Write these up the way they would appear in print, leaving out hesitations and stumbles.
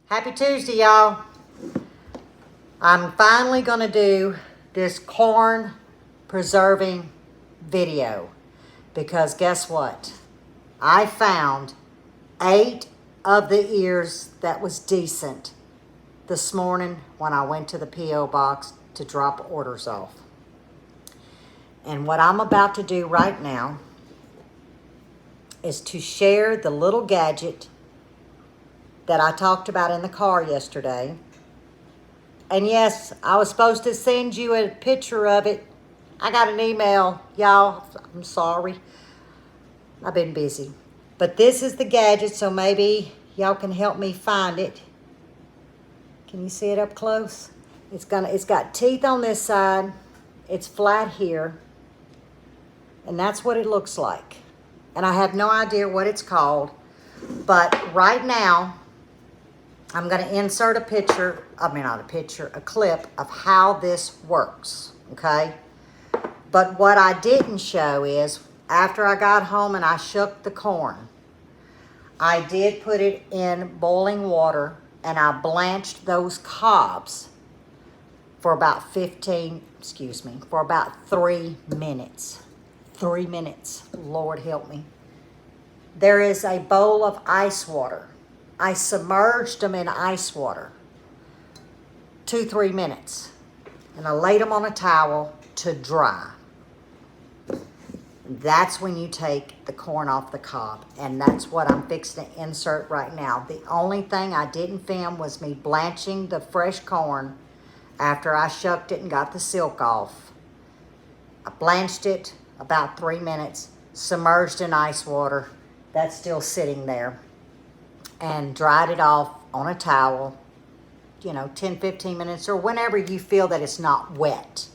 Happy Tuesday, y'all. I'm finally going to do this corn preserving video because guess what? I found 8 of the ears that was decent this morning when I went to the P.O. box to drop orders off. And what I'm about to do right now is to share the little gadget that I talked about in the car yesterday. And yes, I was supposed to send you a picture of it. I got an email, y'all. I'm sorry. I've been busy. But this is the gadget, so maybe y'all can help me find it. Can you see it up close? It's got teeth on this side. It's flat here. And that's what it looks like. And I have no idea what it's called. But right now, I'm going to insert a clip of how this works, okay? But what I didn't show is, after I got home and I shook the corn, I did put it in boiling water and I blanched those cobs for about 3 minutes. 3 minutes, Lord help me. There is a bowl of ice water. I submerged them in ice water 2-3 minutes. And I laid them on a towel to dry. That's when you take the corn off the cob. And that's what I'm fixing to insert right now. The only thing I didn't film was me blanching the fresh corn after I shucked it and got the silk off. I blanched it about 3 minutes, submerged in ice water. That's still sitting there. And dried it off on a towel, 10-15 minutes or whenever you feel that it's not wet.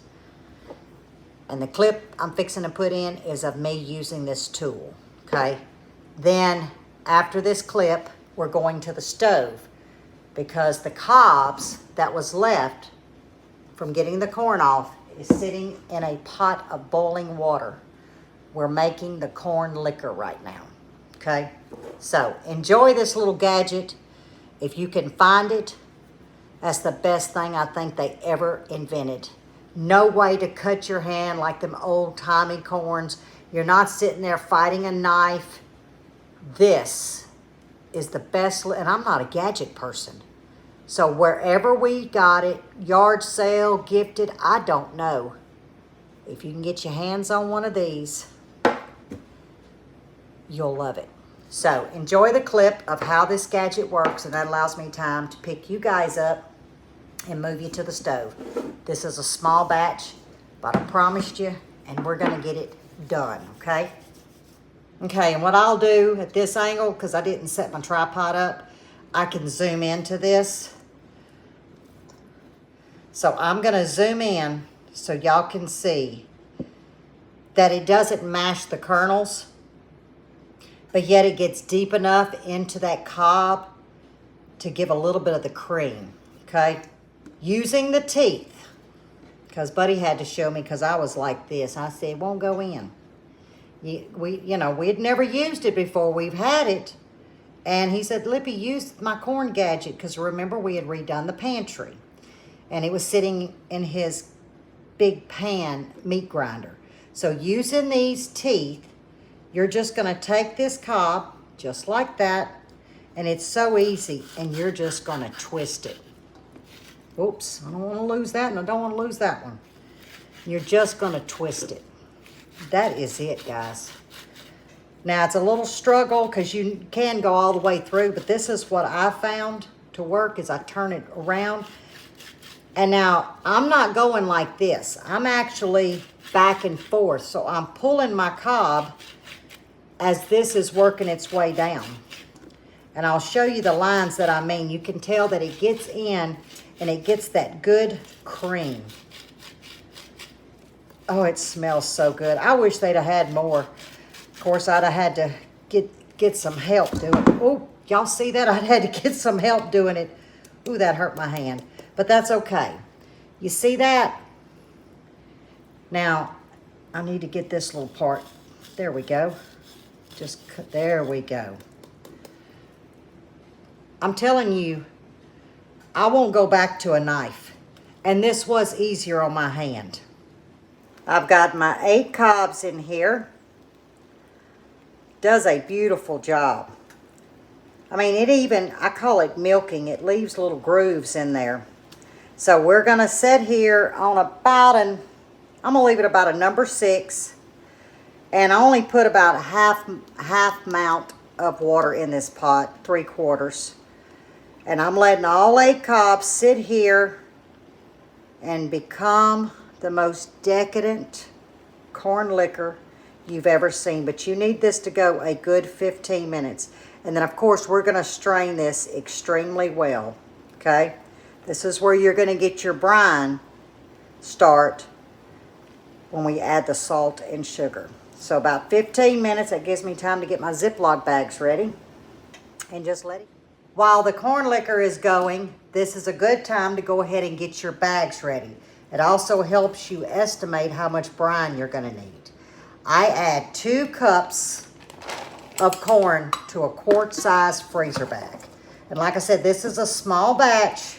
And the clip I'm fixing to put in is of me using this tool, okay? Then after this clip, we're going to the stove because the cobs that was left from getting the corn off is sitting in a pot of boiling water. We're making the corn liquor right now, okay? So enjoy this little gadget. If you can find it, that's the best thing I think they ever invented. No way to cut your hand like them old-timey corns. You're not sitting there fighting a knife. This is the best, and I'm not a gadget person. So wherever we got it, yard sale, gifted, I don't know. If you can get your hands on one of these, you'll love it. So enjoy the clip of how this gadget works, and that allows me time to pick you guys up and move you to the stove. This is a small batch, but I promised you, and we're gonna get it done, okay? Okay, and what I'll do at this angle, because I didn't set my tripod up, I can zoom into this. So I'm gonna zoom in so y'all can see that it doesn't mash the kernels, but yet it gets deep enough into that cob to give a little bit of the cream, okay? Using the teeth, because Buddy had to show me because I was like this. I said, it won't go in. We had never used it before. We've had it. And he said, Lippy, use my corn gadget, because remember we had redone the pantry. And it was sitting in his big pan meat grinder. So using these teeth, you're just going to take this cob, just like that, and it's so easy, and you're just going to twist it. Oops, I don't want to lose that, and I don't want to lose that one. You're just going to twist it. That is it, guys. Now, it's a little struggle because you can go all the way through, but this is what I found to work is I turn it around. And now, I'm not going like this. I'm actually back and forth, so I'm pulling my cob as this is working its way down. And I'll show you the lines that I mean. You can tell that it gets in and it gets that good cream. Oh, it smells so good. I wish they'd have had more. Of course, I'd have had to get some help doing it. Oh, y'all see that? I'd had to get some help doing it. Ooh, that hurt my hand. But that's okay. You see that? Now, I need to get this little part. There we go. There we go. I'm telling you, I won't go back to a knife. And this was easier on my hand. I've got my 8 cobs in here. Does a beautiful job. I mean, it even, I call it milking. It leaves little grooves in there. So we're going to set here on about I'm going to leave it about a number 6. And I only put about a half amount of water in this pot, 3/4. And I'm letting all 8 cobs sit here and become the most decadent corn liquor you've ever seen. But you need this to go a good 15 minutes. And then, of course, we're going to strain this extremely well, okay? This is where you're going to get your brine start when we add the salt and sugar. So about 15 minutes, that gives me time to get my Ziploc bags ready. And just let it. While the corn liquor is going, this is a good time to go ahead and get your bags ready. It also helps you estimate how much brine you're going to need. I add 2 cups of corn to a quart-size freezer bag. And like I said, this is a small batch.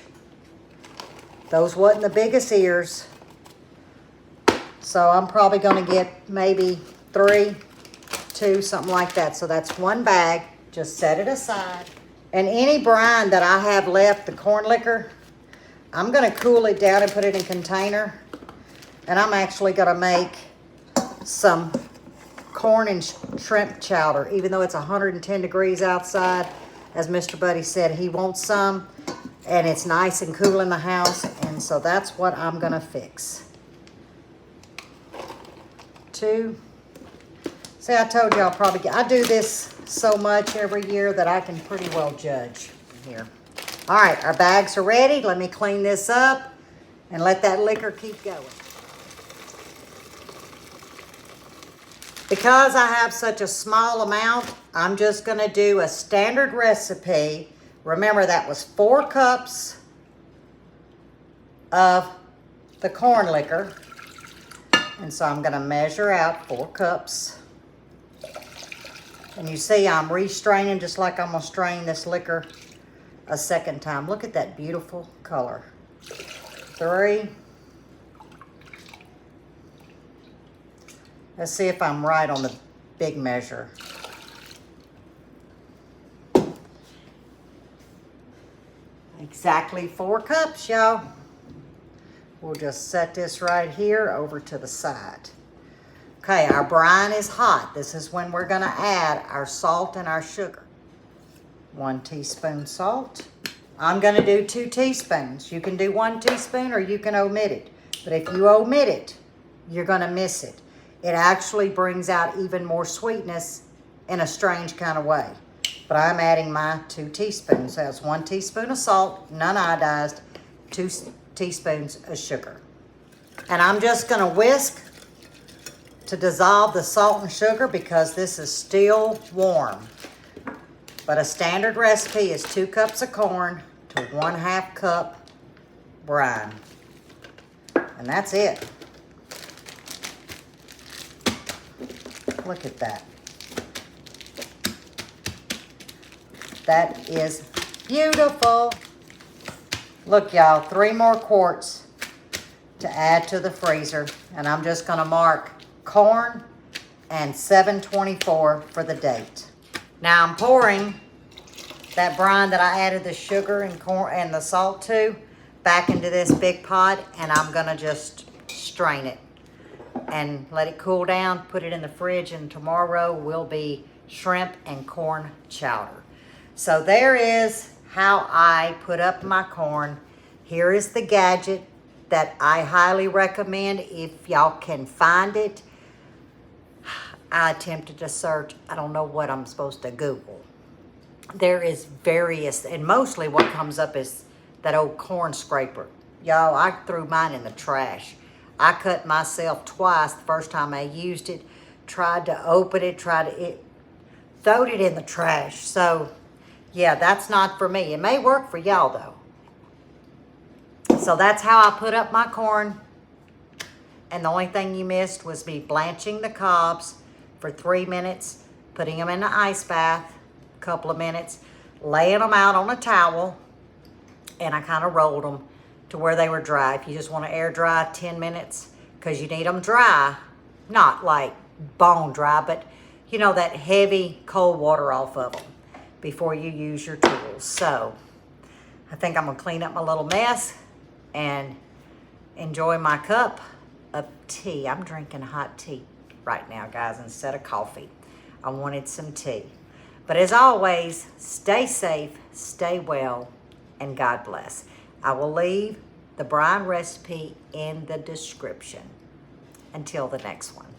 Those wasn't the biggest ears. So I'm probably going to get maybe 3, 2, something like that. So that's 1 bag. Just set it aside. And any brine that I have left, the corn liquor, I'm going to cool it down and put it in a container. And I'm actually going to make some corn and shrimp chowder, even though it's 110 degrees outside. As Mr. Buddy said, he wants some. And it's nice and cool in the house. And so that's what I'm going to fix. 2. See, I told you I'll probably get, I do this so much every year that I can pretty well judge here. All right, our bags are ready. Let me clean this up and let that liquor keep going. Because I have such a small amount, I'm just going to do a standard recipe. Remember, that was 4 cups of the corn liquor. And so I'm going to measure out 4 cups. And you see I'm restraining just like I'm going to strain this liquor a second time. Look at that beautiful color. 3. Let's see if I'm right on the big measure. Exactly 4 cups, y'all. We'll just set this right here over to the side. Okay, our brine is hot. This is when we're going to add our salt and our sugar. 1 teaspoon salt. I'm going to do 2 teaspoons. You can do 1 teaspoon or you can omit it. But if you omit it, you're going to miss it. It actually brings out even more sweetness in a strange kind of way. But I'm adding my 2 teaspoons. That's 1 teaspoon of salt, non-iodized, 2 teaspoons of sugar. And I'm just going to whisk to dissolve the salt and sugar because this is still warm. But a standard recipe is 2 cups of corn to 1/2 cup brine. And that's it. Look at that. That is beautiful. Look, y'all, 3 more quarts to add to the freezer. And I'm just going to mark corn and 7/24 for the date. Now I'm pouring that brine that I added the sugar and corn and the salt to back into this big pot, and I'm going to just strain it and let it cool down, put it in the fridge, and tomorrow will be shrimp and corn chowder. So there is how I put up my corn. Here is the gadget that I highly recommend if y'all can find it. I attempted to search. I don't know what I'm supposed to Google. There is various, and mostly what comes up is that old corn scraper. Y'all, I threw mine in the trash. I cut myself twice the first time I used it. Tried to open it, throwed it in the trash. So, yeah, that's not for me. It may work for y'all, though. So that's how I put up my corn. And the only thing you missed was me blanching the cobs for 3 minutes, putting them in the ice bath, a couple of minutes, laying them out on a towel, and I kind of rolled them to where they were dry. If you just want to air dry 10 minutes, because you need them dry, not like bone dry, but you know, that heavy cold water off of them before you use your tools. So I think I'm gonna clean up my little mess and enjoy my cup of tea. I'm drinking hot tea right now, guys, instead of coffee. I wanted some tea. But as always, stay safe, stay well, and God bless. I will leave the brine recipe in the description. Until the next one.